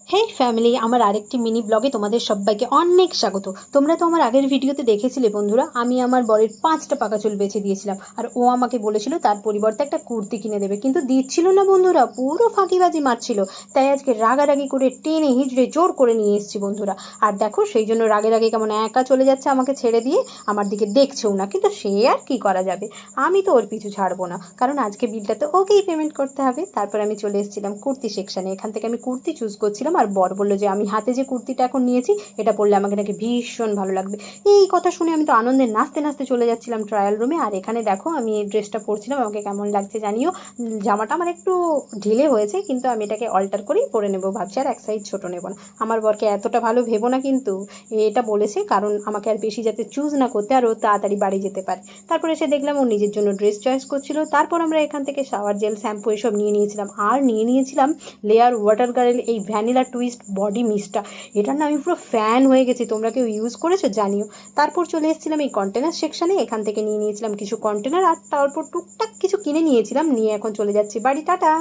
হেই family, আমার আরেকটি mini ব্লগে তোমাদের সবাইকে অনেক স্বাগত। তোমরা তো আমার আগের ভিডিওতে দেখেছিলে বন্ধুরা, আমি আমার বরের 5টা পাকা চুল বেছে দিয়েছিলাম, আর ও আমাকে বলেছিল তার পরিবর্তে একটা কুর্তি কিনে দেবে, কিন্তু দিচ্ছিল না বন্ধুরা, পুরো ফাঁকিবাজি মারছিল। তাই আজকে রাগারাগি করে টেনে হিজড়ে জোর করে নিয়ে এসেছি বন্ধুরা। আর দেখো, সেই জন্য রাগে রাগে কেমন একা চলে যাচ্ছে আমাকে ছেড়ে দিয়ে, আমার দিকে দেখছেও না, কিন্তু সে আর কি করা যাবে, আমি তো ওর পিছু ছাড়বো না, কারণ আজকে বিলটা তো ওকেই পেমেন্ট করতে হবে। তারপর আমি চলে এসেছিলাম কুর্তি সেকশানে, এখান থেকে আমি কুর্তি চুজ করছিলাম, আর বর বললো যে আমি হাতে যে কুর্তিটা এখন নিয়েছি এটা পরলে আমাকে নাকি ভীষণ ভালো লাগবে। এই কথা শুনে আমি তো আনন্দে নাচতে নাচতে চলে যাচ্ছিলাম ট্রায়াল রুমে। আর এখানে দেখো, আমি এই ড্রেসটা পরছিলাম, আমাকে কেমন লাগছে জানিও। জামাটা আমার একটু ঢিলে হয়েছে, কিন্তু আমি এটাকে অল্টার করেই পরে নেবো ভাবছি, আর এক সাইজ ছোটো নেবো না। আমার বরকে এতটা ভালো ভেবো না, কিন্তু এটা বলেছে কারণ আমাকে আর বেশি যাতে চুজ না করতে, আর ও তাড়াতাড়ি বাড়ি যেতে পারে। তারপরে এসে দেখলাম ও নিজের জন্য ড্রেস চয়েস করছিল। তারপর আমরা এখান থেকে শাওয়ার জেল, শ্যাম্পু এসব নিয়ে নিয়েছিলাম, আর নিয়ে নিয়েছিলাম লেয়ার ওয়াটার গার্ল এই ভ্যানিলা টুইস্ট বডি মিস্টটা। এটার না আমি পুরো ফ্যান হয়ে গেছি, তোমরা কেউ ইউজ করেছো জানিও। তারপর চলে এসেছিলাম এই কন্টেনার সেকশানে, এখান থেকে নিয়ে নিয়েছিলাম কিছু কন্টেনার, আর তারপর টুকটাক কিছু কিনে নিয়েছিলাম, নিয়ে এখন চলে যাচ্ছি বাড়ি। টাটা।